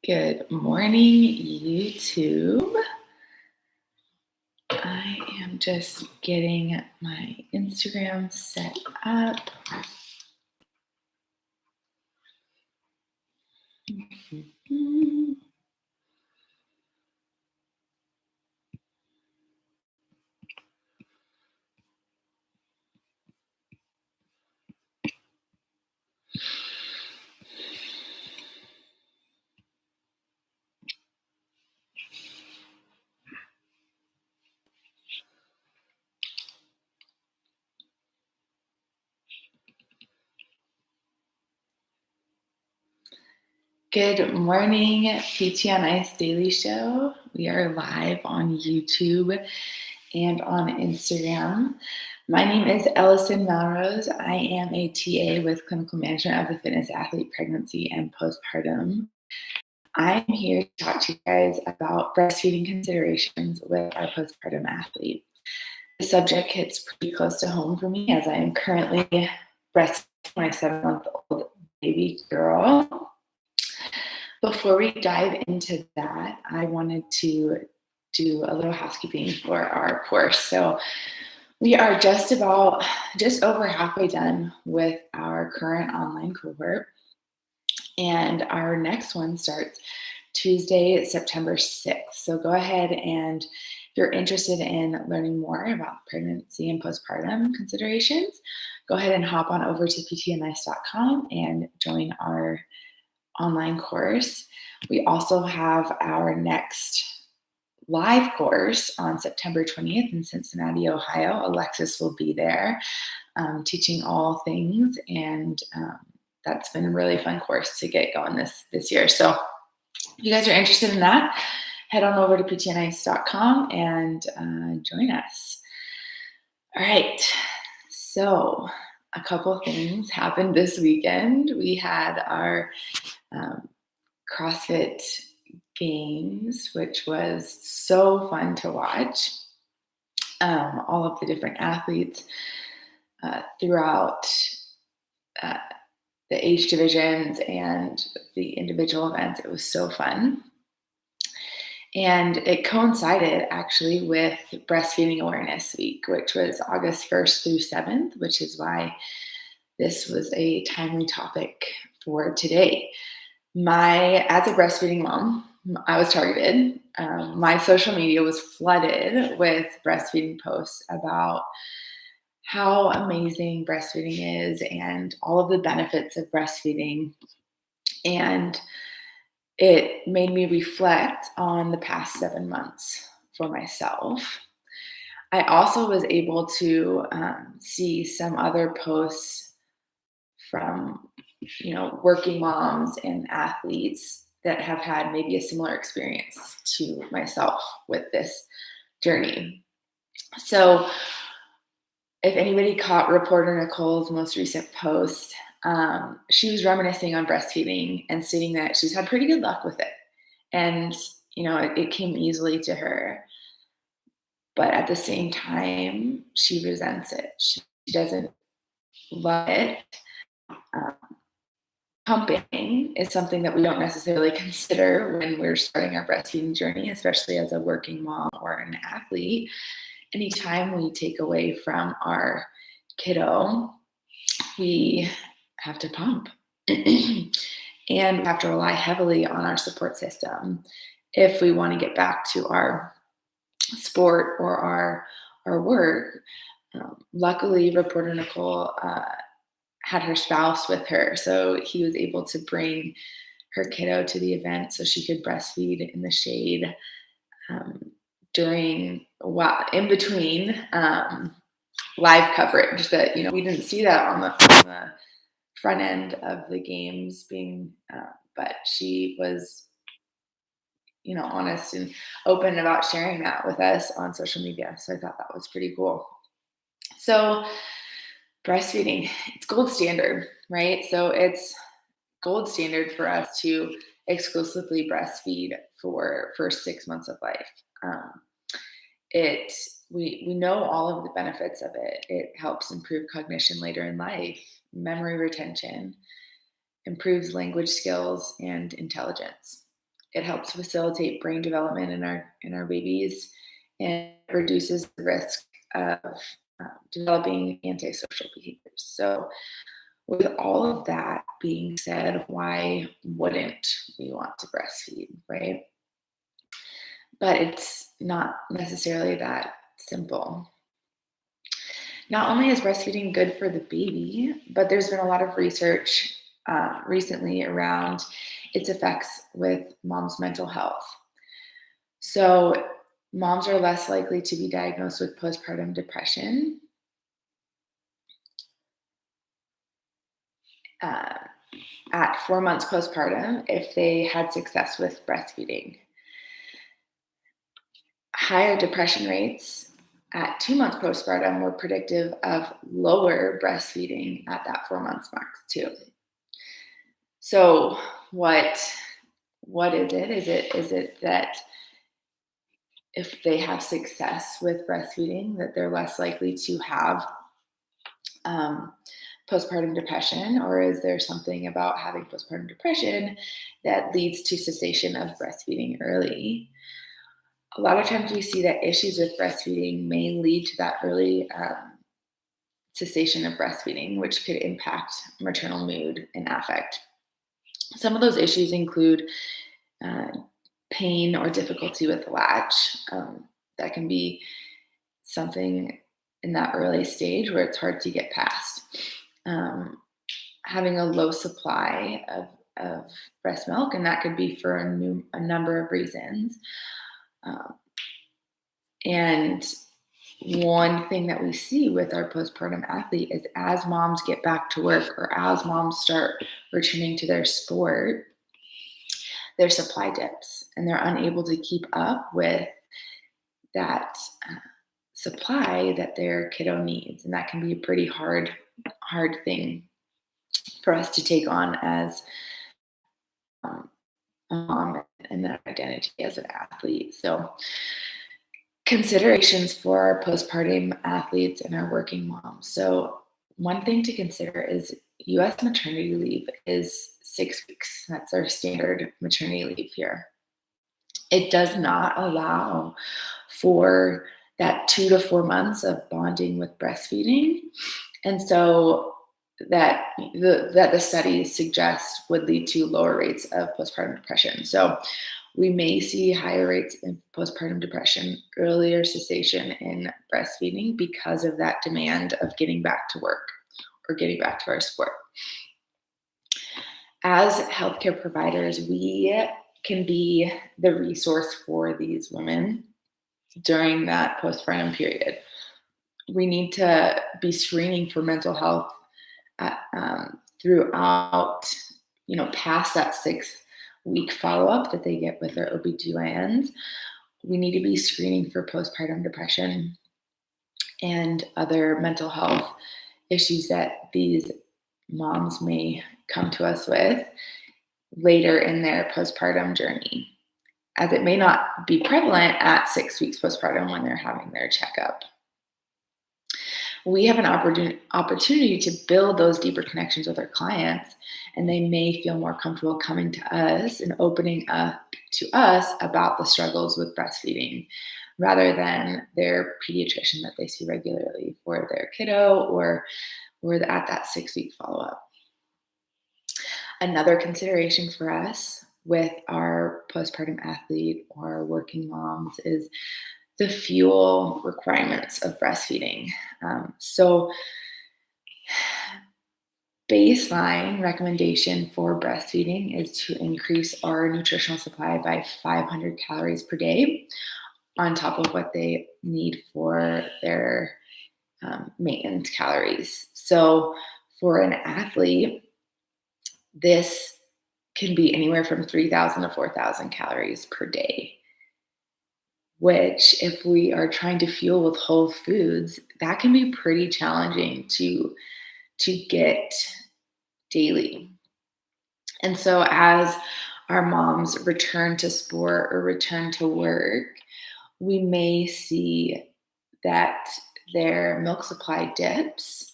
Good morning, YouTube. I am just getting my Instagram set up. Good morning, PT on Ice Daily Show. We are live on YouTube and on Instagram. My name is Ellison Melrose. I am a TA with Clinical Management of the Fitness Athlete Pregnancy and Postpartum. I'm here to talk to you guys about breastfeeding considerations with our postpartum athlete. The subject hits pretty close to home for me as I am currently breastfeeding my 7-month-old baby girl. Before we dive into that, I wanted to do a little housekeeping for our course. So we are just over halfway done with our current online cohort. And our next one starts Tuesday, September 6th. So go ahead and if you're interested in learning more about pregnancy and postpartum considerations, go ahead and hop on over to ptnice.com and join our online course. We also have our next live course on September 20th in Cincinnati, Ohio. Alexis will be there teaching all things, and that's been a really fun course to get going this year. So if you guys are interested in that, head on over to ptnice.com and join us. All right, so a couple things happened this weekend. We had our CrossFit Games, which was so fun to watch. All of the different athletes throughout the age divisions and the individual events. It was so fun. And it coincided actually with Breastfeeding Awareness Week, which was August 1st through 7th, which is why this was a timely topic for today. As a breastfeeding mom, I was targeted. My social media was flooded with breastfeeding posts about how amazing breastfeeding is and all of the benefits of breastfeeding. And it made me reflect on the past 7 months for myself. I also was able to see some other posts from working moms and athletes that have had maybe a similar experience to myself with this journey. So if anybody caught reporter Nicole's most recent post, she was reminiscing on breastfeeding and stating that she's had pretty good luck with it. And, it came easily to her. But at the same time, she resents it. She doesn't love it. Pumping is something that we don't necessarily consider when we're starting our breastfeeding journey, especially as a working mom or an athlete. Anytime we take away from our kiddo, we have to pump and we have to rely heavily on our support system if we want to get back to our sport or our work. Luckily, reporter Nicole had her spouse with her, so he was able to bring her kiddo to the event so she could breastfeed in the shade in between live coverage. That we didn't see that on the front end of the games but she was honest and open about sharing that with us on social media. So I thought that was pretty cool. So breastfeeding, it's gold standard, right? So it's gold standard for us to exclusively breastfeed for first 6 months of life. We know all of the benefits of it. It helps improve cognition later in life, memory retention, improves language skills and intelligence. It helps facilitate brain development in our babies and reduces the risk of developing antisocial behaviors. So, with all of that being said, why wouldn't we want to breastfeed, right? But it's not necessarily that simple. Not only is breastfeeding good for the baby, but there's been a lot of research recently around its effects with mom's mental health. So, moms are less likely to be diagnosed with postpartum depression. Uh, at 4 months postpartum if they had success with breastfeeding. Higher depression rates at 2 months postpartum were predictive of lower breastfeeding at that 4 months mark too. So what is it? Is it that if they have success with breastfeeding, that they're less likely to have postpartum depression, or is there something about having postpartum depression that leads to cessation of breastfeeding early? A lot of times we see that issues with breastfeeding may lead to that early cessation of breastfeeding, which could impact maternal mood and affect. Some of those issues include pain or difficulty with latch. That can be something in that early stage where it's hard to get past. Having a low supply of breast milk, and that could be for a number of reasons. And one thing that we see with our postpartum athlete is as moms get back to work or as moms start returning to their sport, their supply dips and they're unable to keep up with that supply that their kiddo needs. And that can be a pretty hard thing for us to take on as a mom and their identity as an athlete. So considerations for our postpartum athletes and our working moms. So one thing to consider is US maternity leave is 6 weeks. That's our standard maternity leave here. It does not allow for that 2 to 4 months of bonding with breastfeeding. And so that the studies suggest would lead to lower rates of postpartum depression. So we may see higher rates in postpartum depression, earlier cessation in breastfeeding because of that demand of getting back to work or getting back to our sport. As healthcare providers, we can be the resource for these women during that postpartum period. We need to be screening for mental health throughout, past that 6-week follow-up that they get with their OBGYNs. We need to be screening for postpartum depression and other mental health issues that these moms may come to us with later in their postpartum journey, as it may not be prevalent at 6 weeks postpartum when they're having their checkup. We have an opportunity to build those deeper connections with our clients, and they may feel more comfortable coming to us and opening up to us about the struggles with breastfeeding rather than their pediatrician that they see regularly for their kiddo or at that 6-week follow-up. Another consideration for us with our postpartum athlete or working moms is the fuel requirements of breastfeeding. So baseline recommendation for breastfeeding is to increase our nutritional supply by 500 calories per day on top of what they need for their maintenance calories. So for an athlete, this can be anywhere from 3,000 to 4,000 calories per day, which if we are trying to fuel with whole foods, that can be pretty challenging to get daily. And so as our moms return to sport or return to work, we may see that their milk supply dips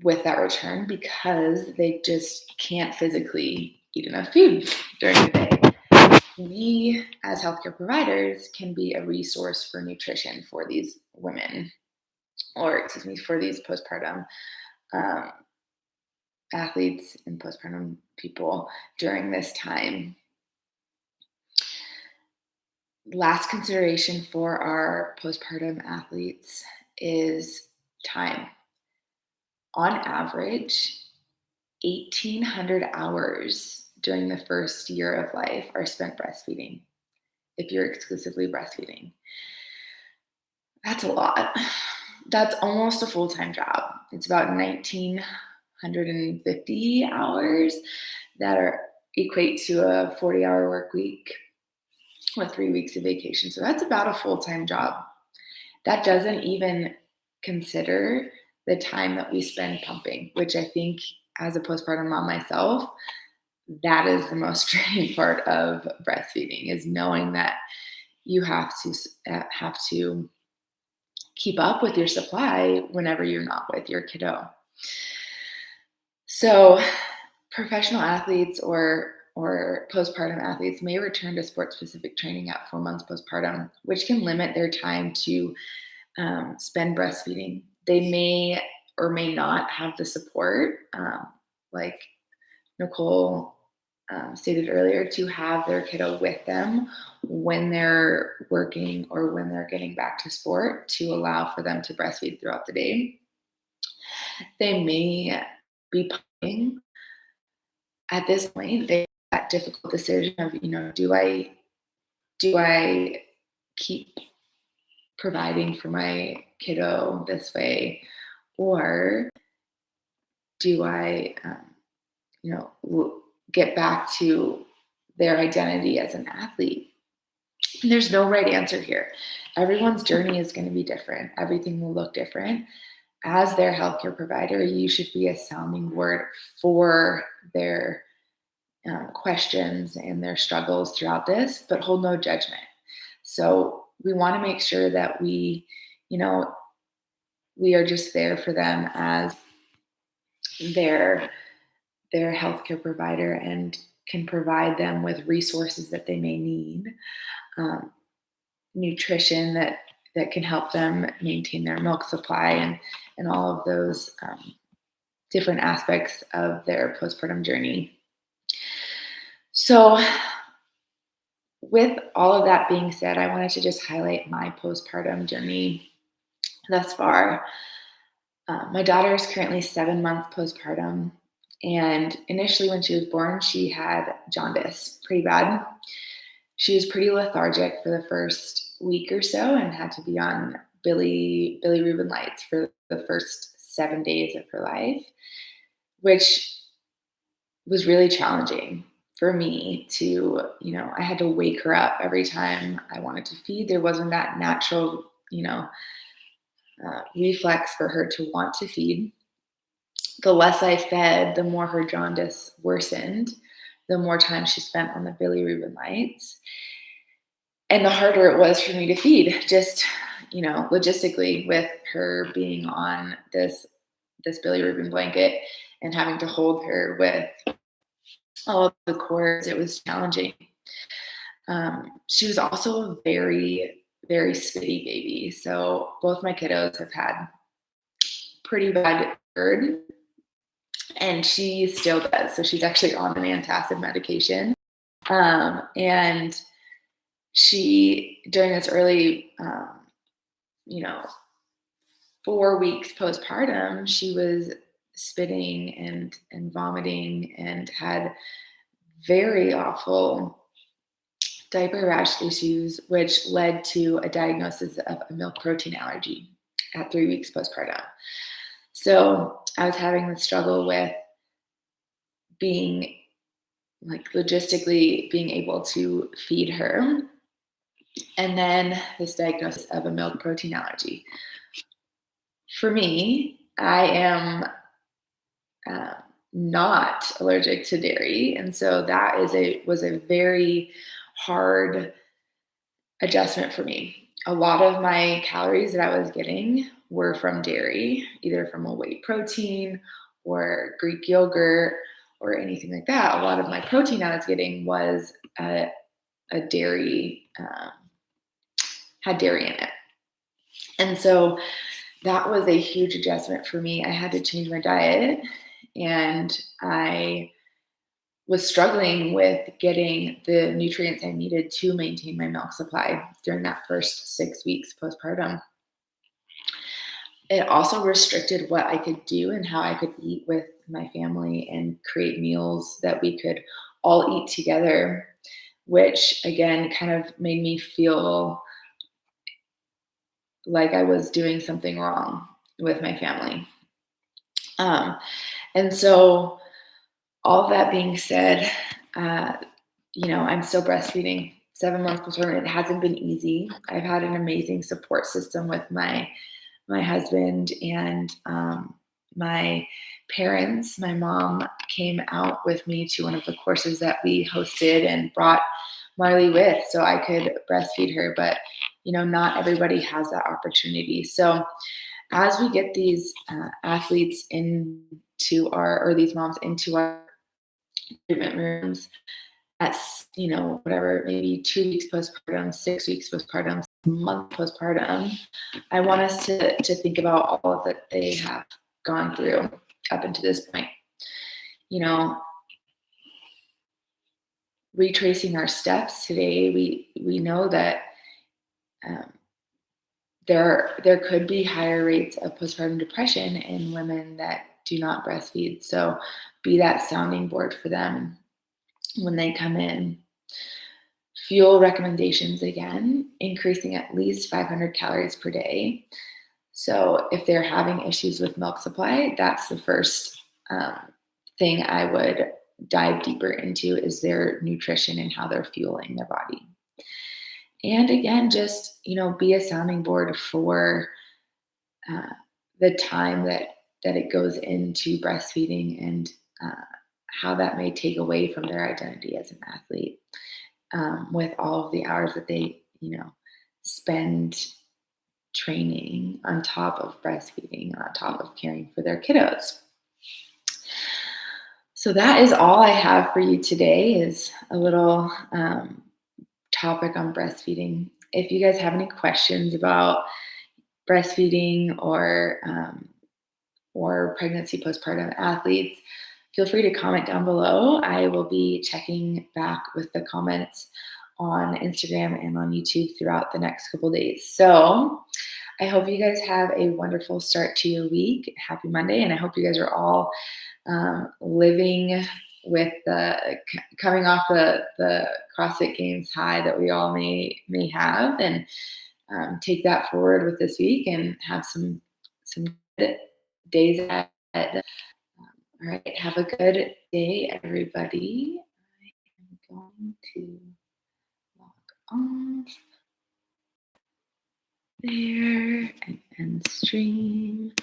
with that return because they just can't physically eat enough food during the day. We, as healthcare providers, can be a resource for nutrition for these women, or for these postpartum athletes and postpartum people during this time. Last consideration for our postpartum athletes is time. On average, 1,800 hours during the first year of life are spent breastfeeding, if you're exclusively breastfeeding. That's a lot. That's almost a full-time job. It's about 1,950 hours that equate to a 40-hour work week with 3 weeks of vacation. So that's about a full-time job. That doesn't even consider the time that we spend pumping, which I think, as a postpartum mom myself, that is the most draining part of breastfeeding, is knowing that you have to keep up with your supply whenever you're not with your kiddo. So professional athletes or postpartum athletes may return to sport-specific training at 4 months postpartum, which can limit their time to spend breastfeeding. They may or may not have the support, like Nicole stated earlier, to have their kiddo with them when they're working or when they're getting back to sport, to allow for them to breastfeed throughout the day. They may be pumping. At this point, they have that difficult decision of, do I keep providing for my kiddo this way, or do I, get back to their identity as an athlete? And there's no right answer here. Everyone's journey is going to be different. Everything will look different. As their healthcare provider, you should be a sounding board for their questions and their struggles throughout this, but hold no judgment. So we want to make sure that we are just there for them as their healthcare provider, and can provide them with resources that they may need, nutrition that can help them maintain their milk supply, and all of those different aspects of their postpartum journey. So with all of that being said, I wanted to just highlight my postpartum journey thus far. My daughter is currently 7 months postpartum, and initially when she was born, she had jaundice, pretty bad. She was pretty lethargic for the first week or so and had to be on bilirubin lights for the first 7 days of her life, which was really challenging for me to, I had to wake her up every time I wanted to feed. There wasn't that natural, reflex for her to want to feed. The less I fed, the more her jaundice worsened, the more time she spent on the bilirubin lights, and the harder it was for me to feed, just, logistically, with her being on this bilirubin blanket and having to hold her with all of the cords. It was challenging. She was also a very, very spitty baby. So both my kiddos have had pretty bad GERD, and she still does. So she's actually on an antacid medication. And she, during this early, 4 weeks postpartum, she was spitting and vomiting and had very awful diaper rash issues, which led to a diagnosis of a milk protein allergy at 3 weeks postpartum. So I was having the struggle with being, logistically being able to feed her, and then this diagnosis of a milk protein allergy. For me, I am not allergic to dairy, and so that was a very hard adjustment for me. A lot of my calories that I was getting were from dairy, either from a whey protein or Greek yogurt or anything like that. A lot of my protein I was getting was a dairy, had dairy in it. And so that was a huge adjustment for me. I had to change my diet, and I was struggling with getting the nutrients I needed to maintain my milk supply during that first 6 weeks postpartum. It also restricted what I could do and how I could eat with my family and create meals that we could all eat together, which again kind of made me feel like I was doing something wrong with my family. And so, all that being said, I'm still breastfeeding 7 months postpartum. It hasn't been easy. I've had an amazing support system with my husband and my parents. My mom came out with me to one of the courses that we hosted and brought Marley with so I could breastfeed her. But, not everybody has that opportunity. So as we get these athletes these moms into our treatment rooms at, whatever, maybe 2 weeks postpartum, 6 weeks postpartum, month postpartum, I want us to think about all that they have gone through up until this point. Retracing our steps today, we know that there could be higher rates of postpartum depression in women that do not breastfeed. So be that sounding board for them when they come in. Fuel recommendations, again, increasing at least 500 calories per day. So if they're having issues with milk supply, that's the first thing I would dive deeper into, is their nutrition and how they're fueling their body. And again, just, be a sounding board for the time that it goes into breastfeeding, and how that may take away from their identity as an athlete, with all of the hours that they, spend training on top of breastfeeding, on top of caring for their kiddos. So that is all I have for you today, is a little topic on breastfeeding. If you guys have any questions about breastfeeding or pregnancy postpartum athletes, feel free to comment down below. I will be checking back with the comments on Instagram and on YouTube throughout the next couple days. So I hope you guys have a wonderful start to your week. Happy Monday. And I hope you guys are all living with coming off the CrossFit Games high that we all may have, and take that forward with this week and have some good days ahead. All right, have a good day, everybody. I am going to log off there and end stream.